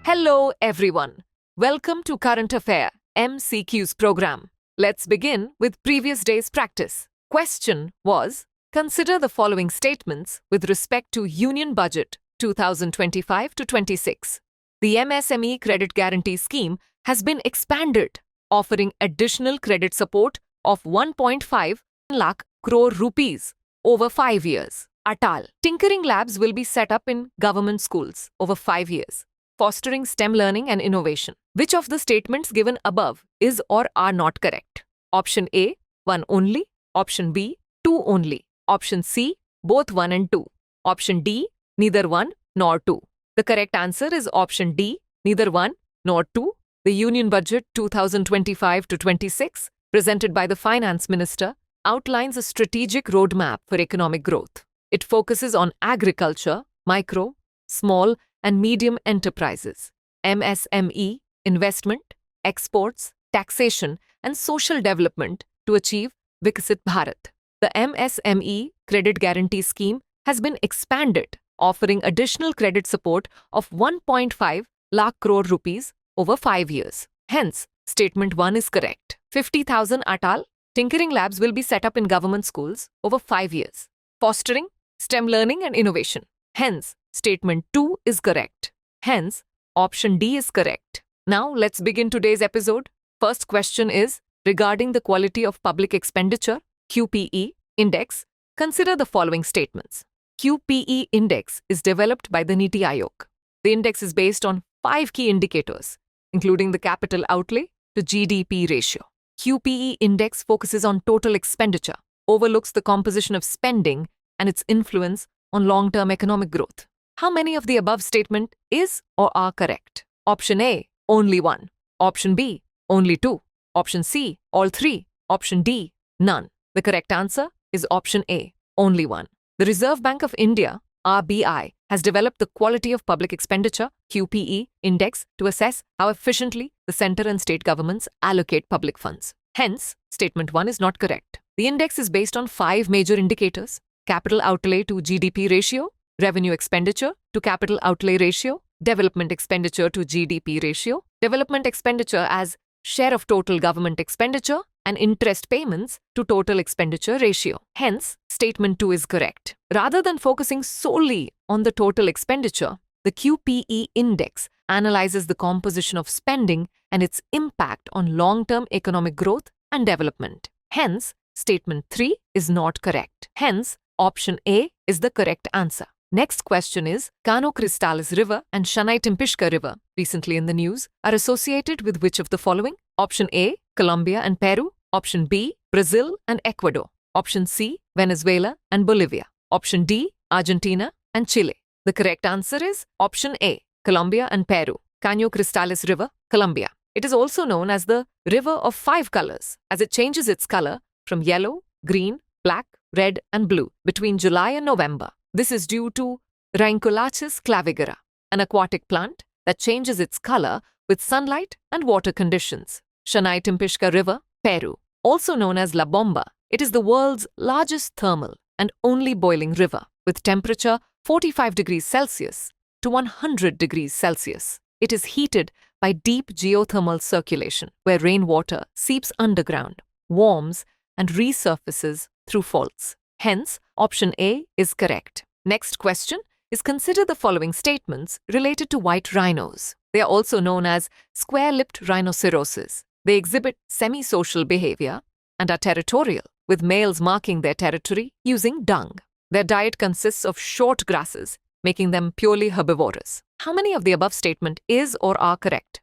Hello everyone. Welcome to Current Affairs MCQs program. Let's begin with previous day's practice. Question was, consider the following statements with respect to Union Budget 2025 to 26. The MSME Credit Guarantee Scheme has been expanded, offering additional credit support of 1.5 lakh crore rupees over 5 years. Atal. Tinkering labs will be set up in government schools over 5 years, fostering STEM learning and innovation. Which of the statements given above is or are not correct? Option A, 1 only. Option B, 2 only. Option C, both 1 and 2. Option D, neither 1 nor 2. The correct answer is option D, neither 1 nor 2. The Union Budget 2025 to 26, presented by the Finance Minister, outlines a strategic roadmap for economic growth. It focuses on agriculture, micro, small, and medium enterprises, MSME, investment, exports, taxation, and social development to achieve Viksit Bharat. The MSME Credit Guarantee Scheme has been expanded, offering additional credit support of 1.5 lakh crore rupees over 5 years. Hence, statement 1 is correct. 50,000 Atal tinkering labs will be set up in government schools over 5 years, fostering STEM learning and innovation. Hence, statement 2 is correct. Hence, option D is correct. Now, let's begin today's episode. First question is, regarding the quality of public expenditure, QPE, index, consider the following statements. QPE index is developed by the NEP. The index is based on 5 key indicators, including the capital outlay to GDP ratio. QPE index focuses on total expenditure, overlooks the composition of spending and its influence on long-term economic growth. How many of the above statement is or are correct? Option A, only 1. Option B, only 2. Option C, all 3. Option D, none. The correct answer is option A, only 1. The Reserve Bank of India, RBI, has developed the Quality of Public Expenditure, QPE, index to assess how efficiently the centre and state governments allocate public funds. Hence, statement 1 is not correct. The index is based on 5 major indicators: capital outlay to GDP ratio, revenue expenditure to capital outlay ratio, development expenditure to GDP ratio, development expenditure as share of total government expenditure, and interest payments to total expenditure ratio. Hence, statement 2 is correct. Rather than focusing solely on the total expenditure, the QPE index analyzes the composition of spending and its impact on long-term economic growth and development. Hence, statement 3 is not correct. Hence, option A is the correct answer. Next question is, Cano Cristales River and Chennai-Timpishka River, recently in the news, are associated with which of the following? Option A, Colombia and Peru. Option B, Brazil and Ecuador. Option C, Venezuela and Bolivia. Option D, Argentina and Chile. The correct answer is option A, Colombia and Peru. Cano Cristales River, Colombia. It is also known as the River of 5 colors, as it changes its color from yellow, green, black, red and blue between July and November. This is due to Rhincolaceous clavigera, an aquatic plant that changes its color with sunlight and water conditions. Chennai-Timpishka River, Peru. Also known as La Bomba, it is the world's largest thermal and only boiling river, with temperature 45 degrees Celsius to 100 degrees Celsius. It is heated by deep geothermal circulation, where rainwater seeps underground, warms, and resurfaces through faults. Hence, option A is correct. Next question is, consider the following statements related to white rhinos. They are also known as square-lipped rhinoceroses. They exhibit semi-social behavior and are territorial, with males marking their territory using dung. Their diet consists of short grasses, making them purely herbivorous. How many of the above statement is or are correct?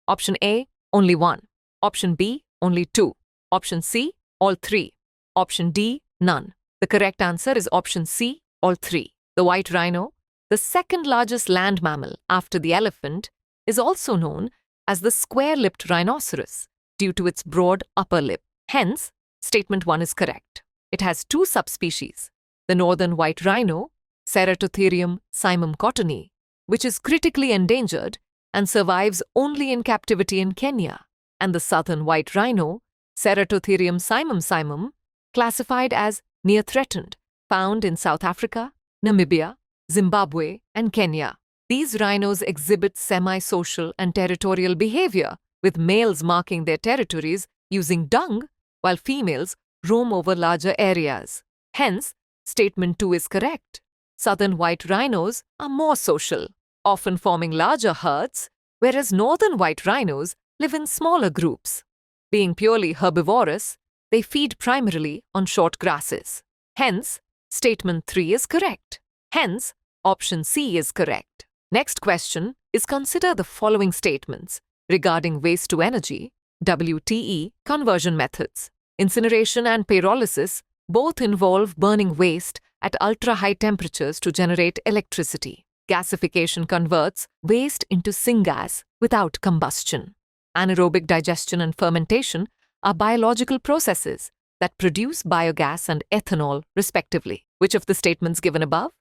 Option A, only 1. Option B, only 2. Option C, all 3. Option D, none. The correct answer is option C, all 3. The white rhino, the second largest land mammal after the elephant, is also known as the square-lipped rhinoceros due to its broad upper lip. Hence, statement 1 is correct. It has 2 subspecies: the northern white rhino, Ceratotherium simum cottoni, which is critically endangered and survives only in captivity in Kenya, and the southern white rhino, Ceratotherium simum, classified as near threatened, found in South Africa, Namibia, Zimbabwe, and Kenya. These rhinos exhibit semi-social and territorial behavior, with males marking their territories using dung, while females roam over larger areas. Hence, statement 2 is correct. Southern white rhinos are more social, often forming larger herds, whereas northern white rhinos live in smaller groups. Being purely herbivorous, they feed primarily on short grasses. Hence, statement 3 is correct. Hence, option C is correct. Next question is consider the following statements regarding waste to energy, WTE, conversion methods. Incineration and pyrolysis both involve burning waste at ultra-high temperatures to generate electricity. Gasification converts waste into syngas without combustion. Anaerobic digestion and fermentation are biological processes that produce biogas and ethanol, respectively. Which of the statements given above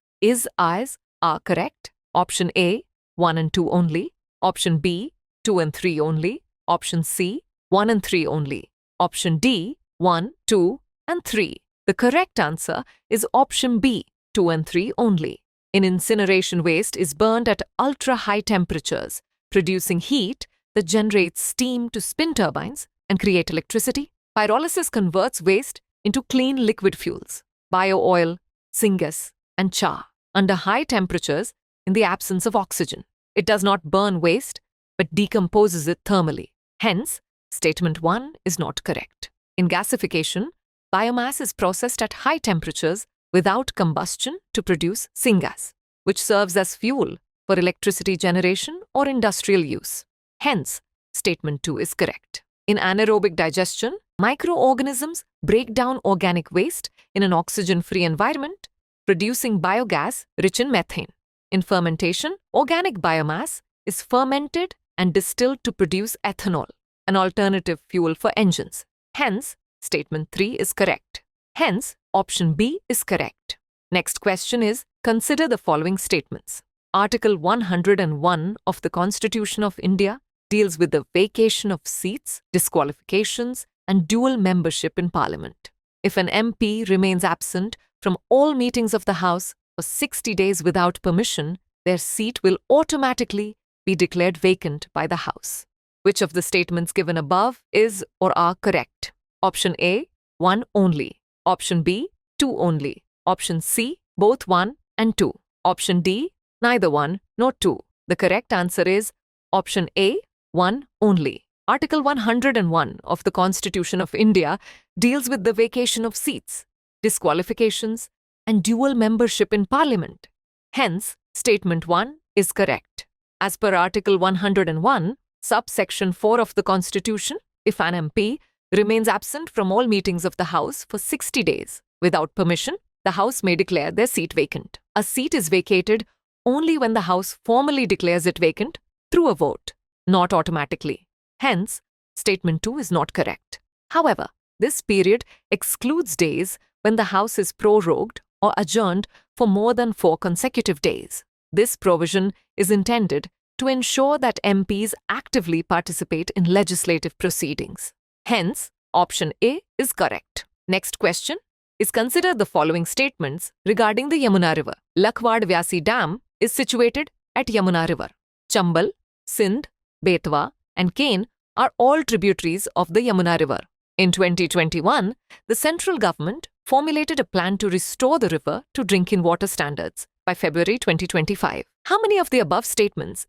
are correct? Option A, 1 and 2 only. Option B, 2 and 3 only. Option C, 1 and 3 only. Option D, 1, 2, and 3. The correct answer is option B, 2 and 3 only. In incineration, waste is burned at ultra-high temperatures, producing heat that generates steam to spin turbines and create electricity. Pyrolysis converts waste into clean liquid fuels, bio-oil, syngas, and char, under high temperatures in the absence of oxygen. It does not burn waste, but decomposes it thermally. Hence, statement 1 is not correct. In gasification, biomass is processed at high temperatures without combustion to produce syngas, which serves as fuel for electricity generation or industrial use. Hence, statement 2 is correct. In anaerobic digestion, microorganisms break down organic waste in an oxygen-free environment, producing biogas rich in methane. In fermentation, organic biomass is fermented and distilled to produce ethanol, an alternative fuel for engines. Hence, statement 3 is correct. Hence, option B is correct. Next question is, consider the following statements. Article 101 of the Constitution of India deals with the vacation of seats, disqualifications, and dual membership in Parliament. If an MP remains absent from all meetings of the House for 60 days without permission, their seat will automatically be declared vacant by the House. Which of the statements given above is or are correct? Option A, 1 only. Option B, 2 only. Option C, both 1 and 2. Option D, neither 1 nor 2. The correct answer is option A, 1 only. Article 101 of the Constitution of India deals with the vacation of seats, disqualifications, and dual membership in Parliament. Hence, statement 1 is correct. As per Article 101, subsection 4 of the Constitution, if an MP remains absent from all meetings of the House for 60 days without permission, the House may declare their seat vacant. A seat is vacated only when the House formally declares it vacant through a vote, not automatically. Hence, statement 2 is not correct. However, this period excludes days when the House is prorogued or adjourned for more than 4 consecutive days. This provision is intended to ensure that MPs actively participate in legislative proceedings. Hence, option A is correct. Next question is consider the following statements regarding the Yamuna River. Lakwad Vyasi Dam is situated at Yamuna River. Chambal, Sindh, Betwa, and Cano are all tributaries of the Yamuna River. In 2021, the central government formulated a plan to restore the river to drinking water standards by February 2025. How many of the above statements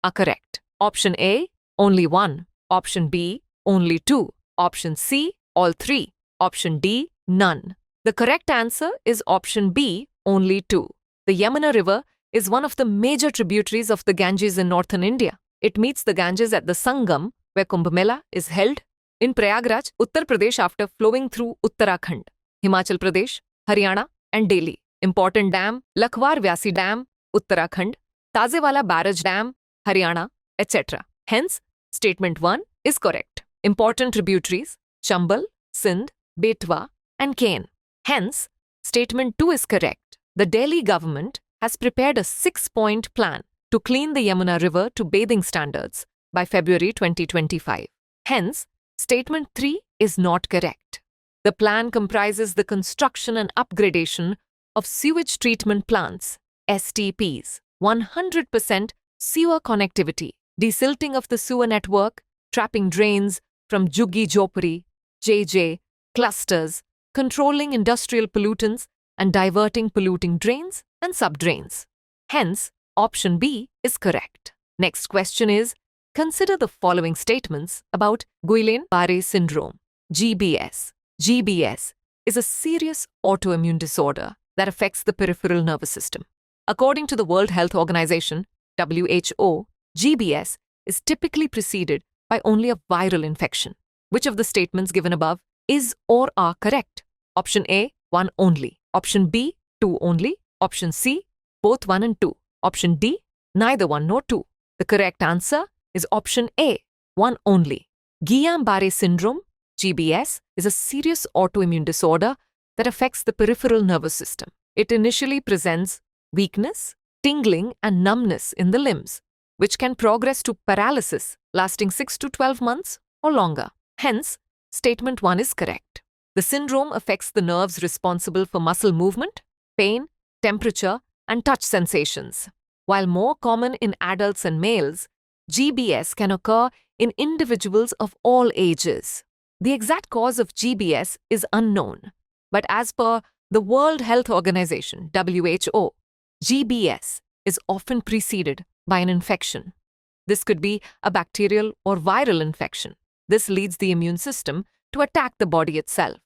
are correct? Option A, only 1. Option B, only 2. Option C, all 3. Option D, none. The correct answer is option B, only 2. The Yamuna River is one of the major tributaries of the Ganges in northern India. It meets the Ganges at the Sangam, where Kumbh Mela is held, in Prayagraj, Uttar Pradesh, after flowing through Uttarakhand, Himachal Pradesh, Haryana, and Delhi. Important dam, Lakwar Vyasi Dam, Uttarakhand, Tazewala Barrage Dam, Haryana, etc. Hence, statement 1 is correct. Important tributaries, Chambal, Sindh, Betwa, and Cano. Hence, statement 2 is correct. The Delhi government has prepared a 6-point plan to clean the Yamuna River to bathing standards by February 2025. Hence, statement 3 is not correct. The plan comprises the construction and upgradation of sewage treatment plants, STPs, 100% sewer connectivity, desilting of the sewer network, trapping drains from Juggi-Jopuri, JJ, clusters, controlling industrial pollutants, and diverting polluting drains and subdrains. Hence, option B is correct. Next question is, consider the following statements about Guillain-barré syndrome, GBS. GBS is a serious autoimmune disorder that affects the peripheral nervous system. According to the World Health Organization, WHO, GBS is typically preceded by only a viral infection. Which of the statements given above is or are correct? Option A, 1 only. Option B, 2 only. Option C, both 1 and 2. Option D, neither 1 nor 2. The correct answer is option A, 1 only. Guillain-barré syndrome, GBS, is a serious autoimmune disorder that affects the peripheral nervous system. It initially presents weakness, tingling, and numbness in the limbs, which can progress to paralysis lasting 6 to 12 months or longer. Hence, statement 1 is correct. The syndrome affects the nerves responsible for muscle movement, pain, temperature, and touch sensations. While more common in adults and males, GBS can occur in individuals of all ages. The exact cause of GBS is unknown, but as per the World Health Organization, WHO, GBS is often preceded by an infection. This could be a bacterial or viral infection. This leads the immune system to attack the body itself.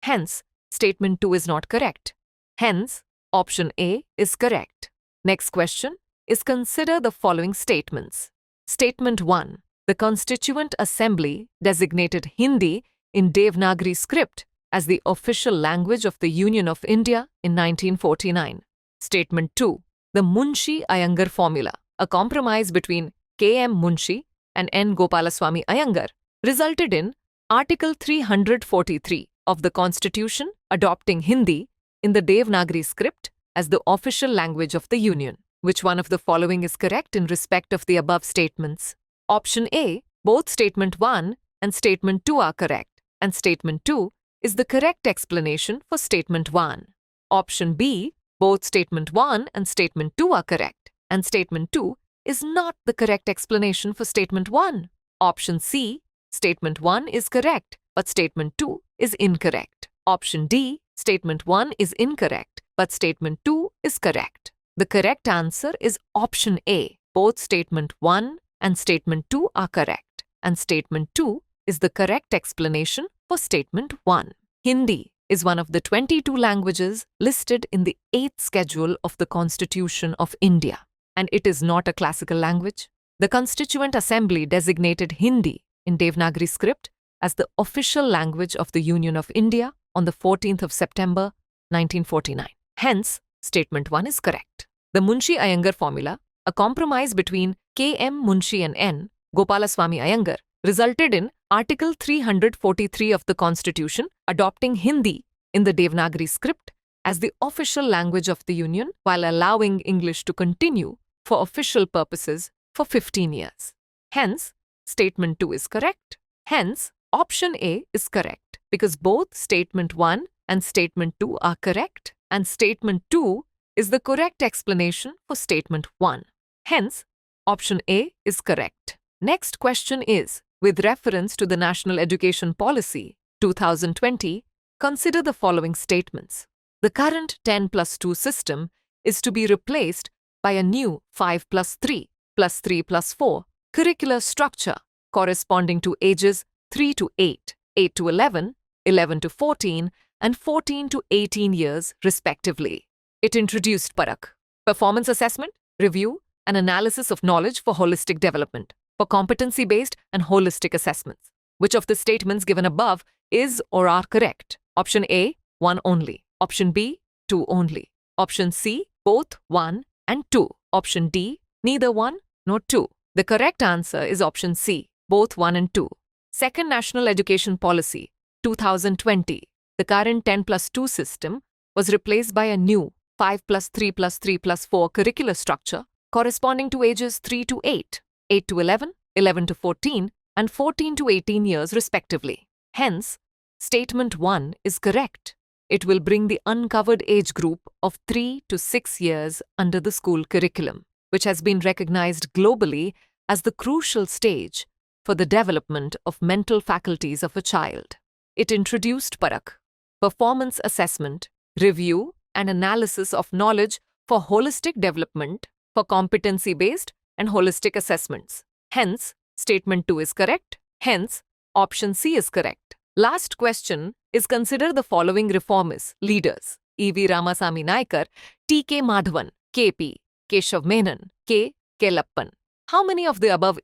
Hence, statement 2 is not correct. Hence, option A is correct. Next question is, consider the following statements. Statement 1. The Constituent Assembly designated Hindi in Devanagari script as the official language of the Union of India in 1949. Statement 2. The Munshi Iyengar formula, a compromise between K.M. Munshi and N. Gopalaswamy Iyengar, resulted in Article 343 of the Constitution adopting Hindi in the Devanagari script as the official language of the Union. Which one of the following is correct in respect of the above statements? Option A, both statement 1 and statement 2 are correct, and statement 2 is the correct explanation for statement 1. Option B, both statement 1 and statement 2 are correct, and statement 2 is not the correct explanation for statement 1. Option C, statement 1 is correct, but statement 2 is incorrect. Option D, statement 1 is incorrect, but statement 2 is correct. The correct answer is option A. Both statement 1 and statement 2 are correct, and statement 2 is the correct explanation for statement 1. Hindi is one of the 22 languages listed in the 8th schedule of the Constitution of India, and it is not a classical language. The Constituent Assembly designated Hindi in Devanagari script as the official language of the Union of India on the 14th of September 1949. Hence, statement 1 is correct. The Munshi Iyengar formula, a compromise between K.M. Munshi and N. Gopalaswamy Iyengar, resulted in Article 343 of the Constitution adopting Hindi in the Devanagari script as the official language of the Union while allowing English to continue for official purposes for 15 years. Hence, statement 2 is correct. Hence, option A is correct because both statement 1 and statement 2 are correct, and statement 2 is the correct explanation for statement 1. Hence, option A is correct. Next question is, with reference to the National Education Policy 2020, consider the following statements. The current 10+2 system is to be replaced by a new 5+3 plus 3+4 curricular structure corresponding to ages 3 to 8, 8 to 11, 11 to 14, and 14 to 18 years respectively. It introduced Parak, performance assessment, review, and analysis of knowledge for holistic development, for competency-based and holistic assessments. Which of the statements given above is or are correct? Option A, 1 only. Option B, 2 only. Option C, both 1 and 2. Option D, neither 1 nor 2. The correct answer is option C, both 1 and 2. Second National Education Policy 2020. The current 10+2 system was replaced by a new 5+3 plus 3+4 curricular structure corresponding to ages 3 to 8, 8 to 11, 11 to 14, and 14 to 18 years respectively. Hence, statement 1 is correct. It will bring the uncovered age group of 3 to 6 years under the school curriculum. which has been recognized globally as the crucial stage for the development of mental faculties of a child. It introduced Parak, performance assessment, review, and analysis of knowledge for holistic development for competency-based and holistic assessments. Hence, statement 2 is correct. Hence, option C is correct. Last question is consider the following reformist leaders: E.V. Ramasamy Naikar, T.K. Madhavan, K.P. Keshav Menon, K. Kellappan. How many of the above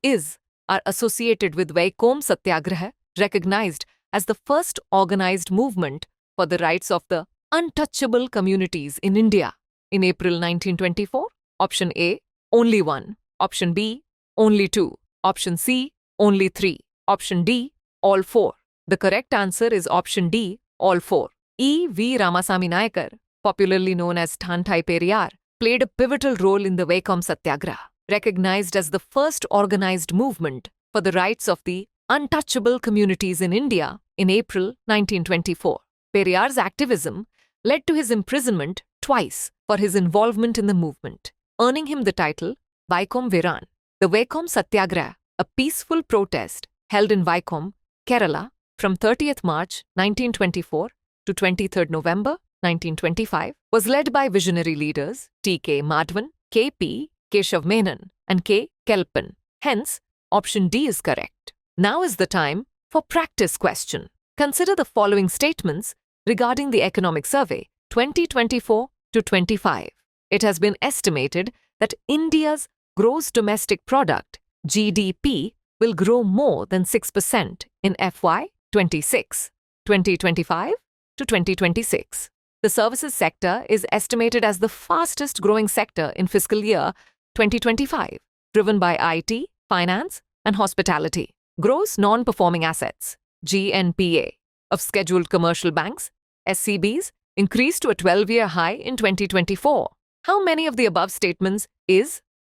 are associated with Vaikom Satyagraha, recognized as the first organized movement for the rights of the untouchable communities in India in April 1924? Option A, only 1. Option B, only 2. Option C, only 3. Option D, all 4. The correct answer is option D, all 4. E.V. Ramasamy Naikar, popularly known as Thantai Periyar, played a pivotal role in the Vaikom Satyagraha, recognized as the first organized movement for the rights of the untouchable communities in India in April 1924. Periyar's activism led to his imprisonment twice for his involvement in the movement, earning him the title Vaikom Viran. The Vaikom Satyagraha, a peaceful protest held in Vaikom, Kerala, from 30th March 1924 to 23rd November 1925, was led by visionary leaders T.K. Madhavan, K.P. Keshav Menon, and K. Kellappan. Hence, option D is correct. Now is the time for practice question. Consider the following statements regarding the Economic Survey 2024 to 25. It has been estimated that India's gross domestic product, GDP, will grow more than 6% in FY 26, 2025 to 2026. The services sector is estimated as the fastest growing sector in fiscal year 2025, driven by IT, finance, and hospitality. Gross non-performing assets, GNPA, of scheduled commercial banks, SCBs, increased to a 12-year high in 2024. How many of the above statements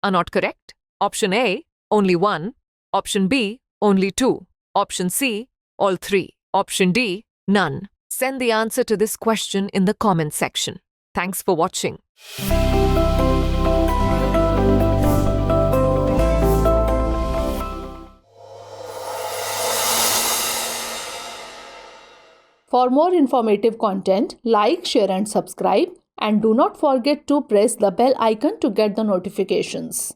are not correct? Option A, only 1. Option B, only 2. Option C, all 3. Option D, none. Send the answer to this question in the comment section. Thanks for watching. For more informative content, like, share and subscribe, and do not forget to press the bell icon to get the notifications.